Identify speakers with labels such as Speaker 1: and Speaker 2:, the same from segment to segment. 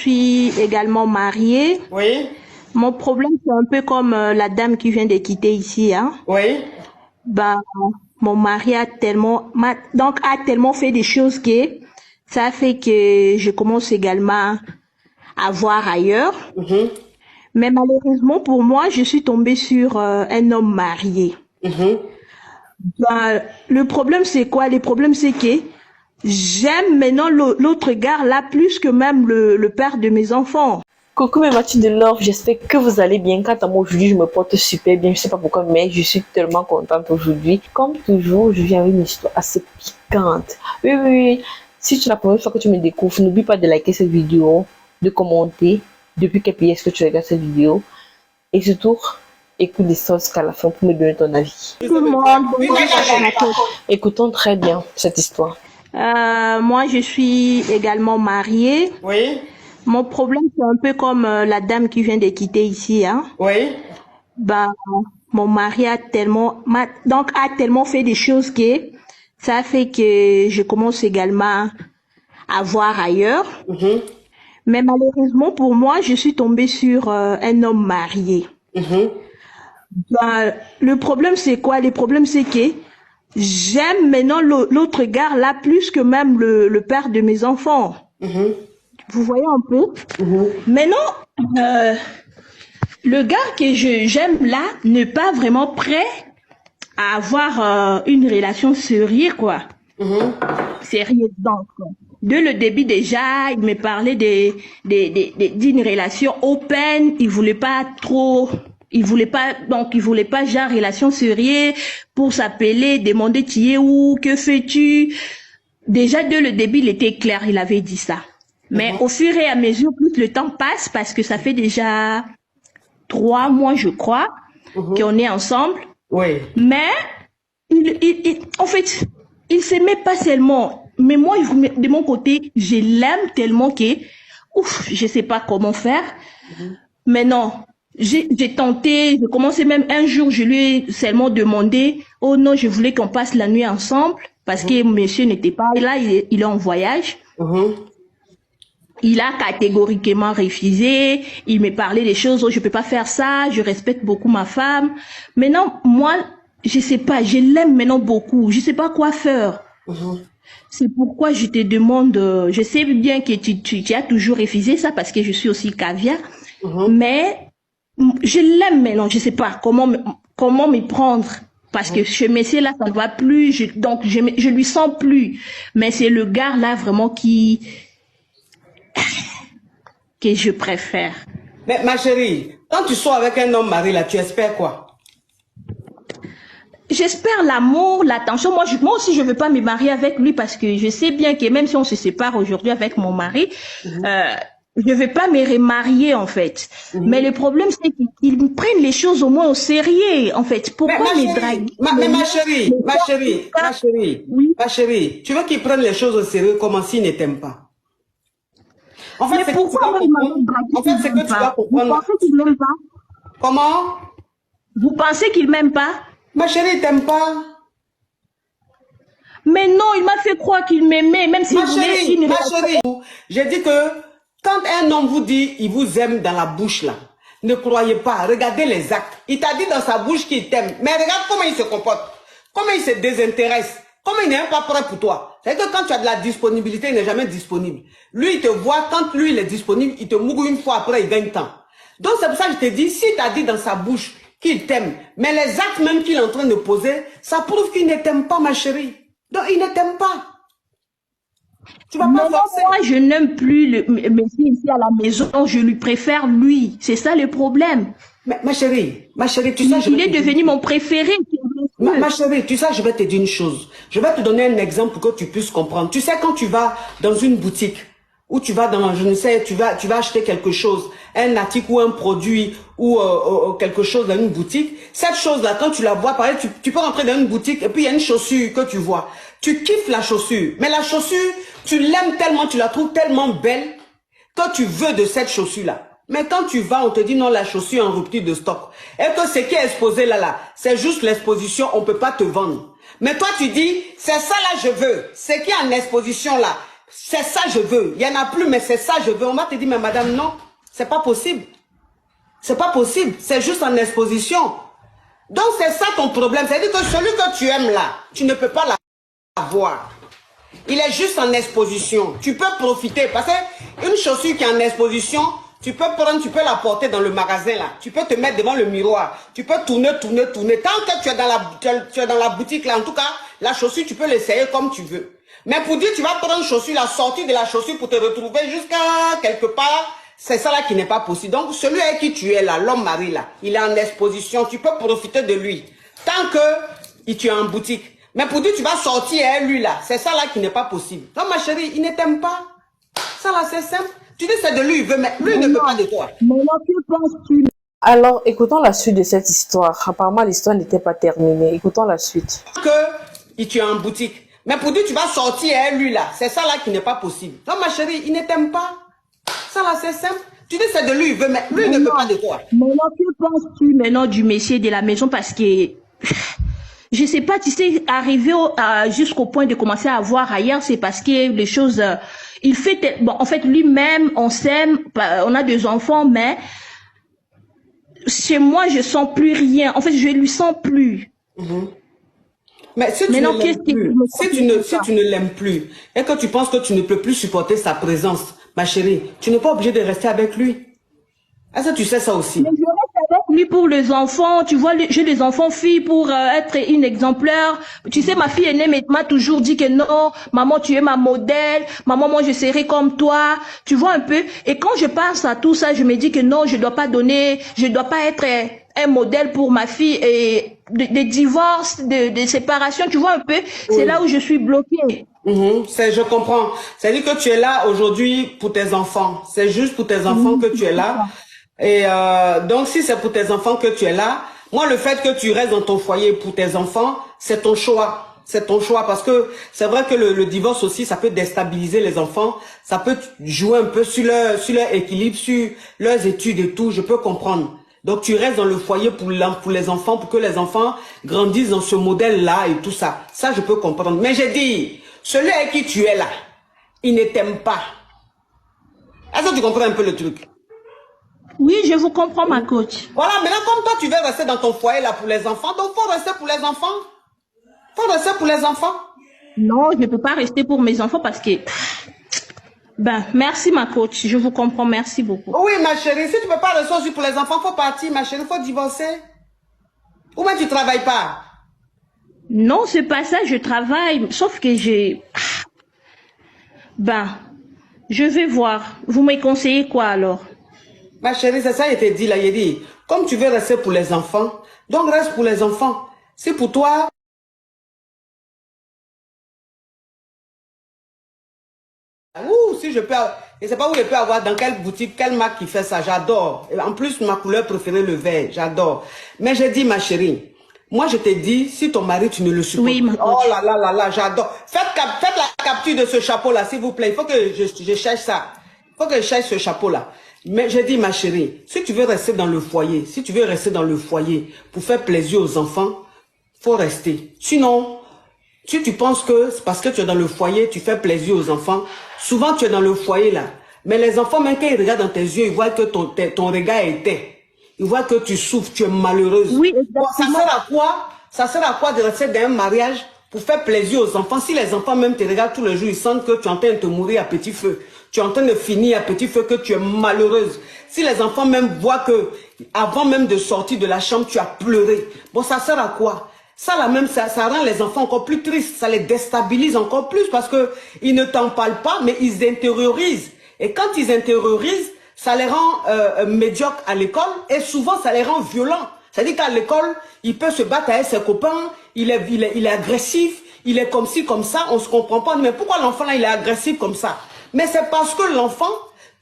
Speaker 1: suis également mariée.
Speaker 2: Oui.
Speaker 1: Mon problème, c'est un peu comme la dame qui vient de quitter ici, hein.
Speaker 2: Oui.
Speaker 1: Ben, mon mari a tellement fait des choses que ça fait que je commence également à voir ailleurs.
Speaker 2: Mhm.
Speaker 1: Mais malheureusement pour moi, je suis tombée sur un homme marié.
Speaker 2: Mhm.
Speaker 1: Ben, le problème, c'est quoi? Le problème, c'est que j'aime maintenant l'autre gars là plus que même le père de mes enfants.
Speaker 3: Coucou mes Mathieu de Love, j'espère que vous allez bien. Quant à moi aujourd'hui, je me porte super bien. Je sais pas pourquoi, mais je suis tellement contente aujourd'hui. Comme toujours, je viens avec une histoire assez piquante. Oui. Si c'est la première fois que tu me découvres, n'oublie pas de liker cette vidéo, de commenter depuis quel pays est-ce que tu regardes cette vidéo. Et surtout, écoute l'histoire jusqu'à la fin pour me donner ton avis.
Speaker 1: Tout le monde.
Speaker 3: Écoutons très bien cette histoire.
Speaker 1: Moi, je suis également mariée.
Speaker 2: Oui.
Speaker 1: Mon problème, c'est un peu comme la dame qui vient de quitter ici, hein.
Speaker 2: Oui.
Speaker 1: Ben, mon mari a tellement fait des choses que ça fait que je commence également à voir ailleurs.
Speaker 2: Mhm.
Speaker 1: Mais malheureusement pour moi, je suis tombée sur un homme marié.
Speaker 2: Mhm.
Speaker 1: Ben, le problème, c'est quoi? Le problème, c'est que j'aime maintenant l'autre gars là plus que même le père de mes enfants.
Speaker 2: Mhm.
Speaker 1: Vous voyez un peu?
Speaker 2: Mhm.
Speaker 1: Maintenant, le gars que j'aime là n'est pas vraiment prêt à avoir une relation sérieuse, quoi.
Speaker 2: Mhm.
Speaker 1: Sérieuse, donc. Dès le début déjà, il me parlait d'une relation open. Il voulait pas genre relation sérieuse pour s'appeler, demander tu es où, que fais-tu. Déjà dès le début, il était clair, il avait dit ça. Mais au fur et à mesure, plus le temps passe, parce que ça fait déjà 3 mois, je crois, qu'on est ensemble.
Speaker 2: Oui.
Speaker 1: Mais, en fait, il s'aimait pas seulement. Mais moi, de mon côté, je l'aime tellement que, je sais pas comment faire. Mais non, j'ai tenté, j'ai commencé même un jour, je lui ai seulement demandé, oh non, je voulais qu'on passe la nuit ensemble, parce que monsieur n'était pas là, il est en voyage.
Speaker 2: Mhm.
Speaker 1: Il a catégoriquement refusé. Il me parlait des choses, oh, je peux pas faire ça, je respecte beaucoup ma femme. Maintenant, moi, je sais pas, je l'aime maintenant beaucoup, je sais pas quoi faire. C'est pourquoi je te demande, je sais bien que tu as toujours refusé ça parce que je suis aussi caviar, mais je l'aime maintenant, je sais pas comment m'y prendre. Parce que ce monsieur là, ça ne va plus, donc je lui sens plus. Mais c'est le gars là vraiment que je préfère.
Speaker 2: Mais ma chérie, quand tu sors avec un homme marié là, tu espères quoi?
Speaker 1: J'espère l'amour, l'attention. Moi aussi, je veux pas me marier avec lui parce que je sais bien que même si on se sépare aujourd'hui avec mon mari, je veux pas me remarier en fait. Mais le problème, c'est qu'ils prennent les choses au moins au sérieux en fait. Pourquoi
Speaker 2: Mais
Speaker 1: me draguer? Oui.
Speaker 2: Ma chérie, tu veux qu'ils prennent les choses au sérieux comme s'ils ne t'aiment pas? En fait,
Speaker 1: Mais
Speaker 2: c'est que
Speaker 1: pourquoi
Speaker 2: tu vas comprendre. En fait, c'est que tu vas
Speaker 1: vous
Speaker 2: comprendre.
Speaker 1: pensez qu'il m'aime pas?
Speaker 2: Comment?
Speaker 1: Vous pensez qu'il m'aime pas?
Speaker 2: Ma chérie, il t'aime pas.
Speaker 1: Mais non, il m'a fait croire qu'il m'aimait, même s'il voulait une
Speaker 2: Ma chérie, j'ai dit que quand un homme vous dit il vous aime dans la bouche là, ne croyez pas, regardez les actes. Il t'a dit dans sa bouche qu'il t'aime, mais regarde comment il se comporte, comment il se désintéresse, comment il n'est même pas prêt pour toi. C'est que quand tu as de la disponibilité, il n'est jamais disponible. Lui, il te voit, quand lui il est disponible, il te mouille une fois, après il gagne temps. Donc c'est pour ça que je te dis, si tu as dit dans sa bouche qu'il t'aime, mais les actes même qu'il est en train de poser, ça prouve qu'il ne t'aime pas, ma chérie. Donc il ne t'aime pas. Tu vas pas forcer.
Speaker 1: Moi, je n'aime plus le monsieur ici à la maison, je lui préfère lui. C'est ça le problème.
Speaker 2: Mais, ma chérie, tu sais,
Speaker 1: il est devenu mon préféré.
Speaker 2: Ma chérie, tu sais, je vais te dire une chose. Je vais te donner un exemple pour que tu puisses comprendre. Tu sais, quand tu vas dans une boutique, ou tu vas dans, je ne sais, tu vas acheter quelque chose, un article ou un produit, ou quelque chose dans une boutique, cette chose-là, quand tu la vois, par exemple, tu peux rentrer dans une boutique et puis il y a une chaussure que tu vois. Tu kiffes la chaussure, mais la chaussure, tu l'aimes tellement, tu la trouves tellement belle que tu veux de cette chaussure-là. Mais quand tu vas, on te dit non, la chaussure est en rupture de stock. Et que ce qui est exposé là, c'est juste l'exposition, on peut pas te vendre. Mais toi, tu dis, c'est ça là, je veux. Ce qui est en exposition là, c'est ça je veux. Il n'y en a plus, mais c'est ça je veux. On va te dire, mais madame, non, c'est pas possible. C'est pas possible. C'est juste en exposition. Donc, c'est ça ton problème. C'est-à-dire que celui que tu aimes là, tu ne peux pas l'avoir. Il est juste en exposition. Tu peux profiter. Parce qu'une chaussure qui est en exposition, tu peux prendre, tu peux la porter dans le magasin là. Tu peux te mettre devant le miroir. Tu peux tourner. Tant que tu es dans la boutique là, en tout cas, la chaussure, tu peux l'essayer comme tu veux. Mais pour dire, tu vas prendre une chaussure, la sortie de la chaussure pour te retrouver jusqu'à quelque part, c'est ça là qui n'est pas possible. Donc, celui avec qui tu es là, l'homme mari là, il est en exposition. Tu peux profiter de lui. Tant que tu es en boutique. Mais pour dire, tu vas sortir avec lui là, c'est ça là qui n'est pas possible. Donc, ma chérie, il ne t'aime pas. Ça là, c'est simple. Tu dis c'est de lui, il veut, mais lui ne veut pas de toi.
Speaker 1: Maintenant, que penses-tu?
Speaker 3: Alors, écoutons la suite de cette histoire. Apparemment, l'histoire n'était pas terminée. Écoutons la suite.
Speaker 2: Que tu es en boutique. Mais pour dire, tu vas sortir avec lui là, c'est ça là qui n'est pas possible. Donc, ma chérie, il ne t'aime pas. Ça là, c'est simple. Tu dis c'est de lui, il veut, mais lui ne veut pas de toi.
Speaker 1: Maintenant, que penses-tu maintenant du monsieur de la maison? Parce que, je sais pas, tu sais, arrivé jusqu'au point de commencer à voir ailleurs, c'est parce que les choses, il fait, bon, en fait, lui-même, on s'aime, on a deux enfants, mais chez moi, je sens plus rien. En fait, je lui sens plus.
Speaker 2: Mais si tu ne l'aimes plus, si tu ne l'aimes plus, et que tu penses que tu ne peux plus supporter sa présence, ma chérie, tu n'es pas obligé de rester avec lui. Est-ce que tu sais ça aussi?
Speaker 1: Mais je reste avec lui pour les enfants. Tu vois, j'ai les enfants filles pour être une exemplaire. Tu sais, ma fille aînée m'a toujours dit que non, maman, tu es ma modèle. Maman, moi, je serai comme toi. Tu vois un peu. Et quand je pense à tout ça, je me dis que non, je dois pas donner, je dois pas être un modèle pour ma fille et de divorce, de séparation. Tu vois un peu. C'est là où je suis bloquée.
Speaker 2: Je comprends. C'est-à-dire que tu es là aujourd'hui pour tes enfants. C'est juste pour tes enfants que tu es là. Et donc, si c'est pour tes enfants que tu es là, moi, le fait que tu restes dans ton foyer pour tes enfants, c'est ton choix. C'est ton choix parce que c'est vrai que le divorce aussi, ça peut déstabiliser les enfants. Ça peut jouer un peu sur leur équilibre, sur leurs études et tout. Je peux comprendre. Donc, tu restes dans le foyer pour les enfants, pour que les enfants grandissent dans ce modèle-là et tout ça. Ça, je peux comprendre. Mais j'ai dit, celui avec qui tu es là, il ne t'aime pas. Est-ce que tu comprends un peu le truc?
Speaker 1: Oui, je vous comprends, ma coach.
Speaker 2: Voilà, maintenant, comme toi, tu veux rester dans ton foyer là pour les enfants, donc faut rester pour les enfants. Faut rester pour les enfants.
Speaker 1: Non, je ne peux pas rester pour mes enfants parce que... Ben, merci, ma coach. Je vous comprends. Merci beaucoup.
Speaker 2: Oui, ma chérie, si tu ne peux pas rester aussi pour les enfants, faut partir, ma chérie, faut divorcer. Ou même tu ne travailles pas.
Speaker 1: Non, c'est pas ça, je travaille. Sauf que j'ai... Ben, je vais voir. Vous me conseillez quoi alors?
Speaker 2: Ma chérie, c'est ça, il te dit là, il dit, comme tu veux rester pour les enfants, donc reste pour les enfants. C'est pour toi. Ouh, si je peux, je ne sais pas où je peux avoir, dans quelle boutique, quelle marque qui fait ça, j'adore. En plus, ma couleur préférée, le vert, j'adore. Mais j'ai dit, ma chérie, moi je te dis, si ton mari, tu ne le supportes pas, oh là là là là, j'adore. Faites la capture de ce chapeau-là, s'il vous plaît. Il faut que je cherche ça. Il faut que je cherche ce chapeau-là. Mais j'ai dit, ma chérie, si tu veux rester dans le foyer, pour faire plaisir aux enfants, faut rester. Sinon, si tu penses que c'est parce que tu es dans le foyer, tu fais plaisir aux enfants, souvent tu es dans le foyer là. Mais les enfants, même quand ils regardent dans tes yeux, ils voient que ton regard est éteint. Ils voient que tu souffres, tu es malheureuse.
Speaker 1: Oui,
Speaker 2: bon, ça sert à quoi? Ça sert à quoi de rester dans un mariage pour faire plaisir aux enfants? Si les enfants même te regardent tous les jours, ils sentent que tu es en train de te mourir à petit feu. Tu es en train de finir à petit feu, que tu es malheureuse. Si les enfants même voient que, avant même de sortir de la chambre, tu as pleuré. Bon, ça sert à quoi? Ça là même, ça rend les enfants encore plus tristes. Ça les déstabilise encore plus parce que ils ne t'en parlent pas, mais ils intériorisent. Et quand ils intériorisent, ça les rend médiocres à l'école et souvent ça les rend violents. C'est-à-dire qu'à l'école, il peut se battre avec ses copains, il est agressif, il est comme ci, comme ça, on se comprend pas. Mais pourquoi l'enfant là, il est agressif comme ça? Mais c'est parce que l'enfant,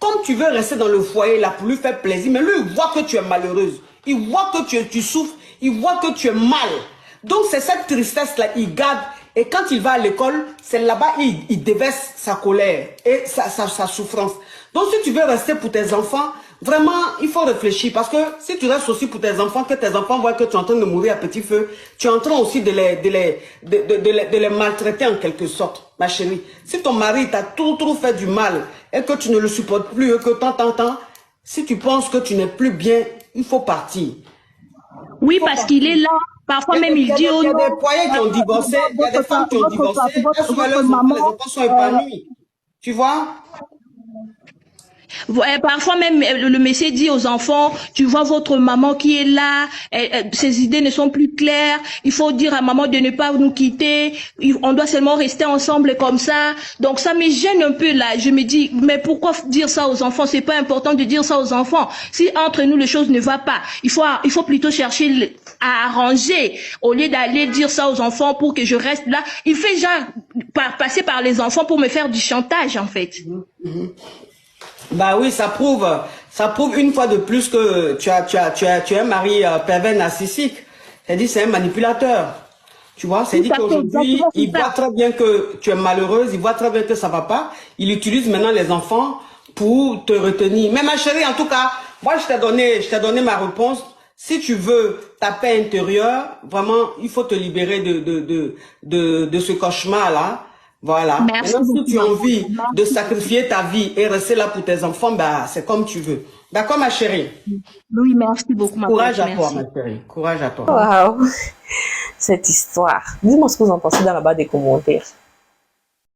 Speaker 2: comme tu veux rester dans le foyer là pour lui faire plaisir, mais lui, il voit que tu es malheureuse. Il voit que tu souffres, il voit que tu es mal. Donc c'est cette tristesse là, il garde. Et quand il va à l'école, c'est là-bas, il déverse sa colère et sa souffrance. Donc si tu veux rester pour tes enfants, Vraiment, il faut réfléchir parce que si tu restes aussi pour tes enfants, que tes enfants voient que tu es en train de mourir à petit feu, tu es en train aussi de les maltraiter en quelque sorte, ma chérie. Si ton mari t'a trop fait du mal et que tu ne le supportes plus et que tant, si tu penses que tu n'es plus bien, il faut partir.
Speaker 1: Oui, parce qu'il est là. Parfois même, il dit...
Speaker 2: Il y a des foyers qui ont divorcé, il y a des femmes qui ont divorcé, elles sont leurs enfants, les enfants sont épanouis. Tu vois?
Speaker 1: Parfois même, le monsieur dit aux enfants, tu vois votre maman qui est là, ses idées ne sont plus claires, il faut dire à maman de ne pas nous quitter, on doit seulement rester ensemble comme ça. Donc ça me gêne un peu là. Je me dis, mais pourquoi dire ça aux enfants? C'est pas important de dire ça aux enfants. Si entre nous les choses ne vont pas, il faut plutôt chercher à arranger au lieu d'aller dire ça aux enfants pour que je reste là. Il fait genre passer par les enfants pour me faire du chantage en fait.
Speaker 2: Bah oui, ça prouve une fois de plus que tu as un mari pervers narcissique. C'est-à-dire, c'est un manipulateur. Tu vois, c'est dit qu'aujourd'hui, il voit très bien que tu es malheureuse, il voit très bien que ça va pas. Il utilise maintenant les enfants pour te retenir. Mais ma chérie, en tout cas, moi, je t'ai donné ma réponse. Si tu veux ta paix intérieure, vraiment, il faut te libérer de ce cauchemar-là. Voilà.
Speaker 1: Merci
Speaker 2: Maintenant, si
Speaker 1: beaucoup.
Speaker 2: tu as envie de sacrifier ta vie et rester là pour tes enfants, bah, c'est comme tu veux. D'accord, ma chérie?
Speaker 1: Oui, merci beaucoup, ma
Speaker 2: Courage à
Speaker 1: merci.
Speaker 2: toi, ma chérie. Courage à toi.
Speaker 3: Waouh, cette histoire. Dis-moi ce que vous en pensez dans la barre des commentaires.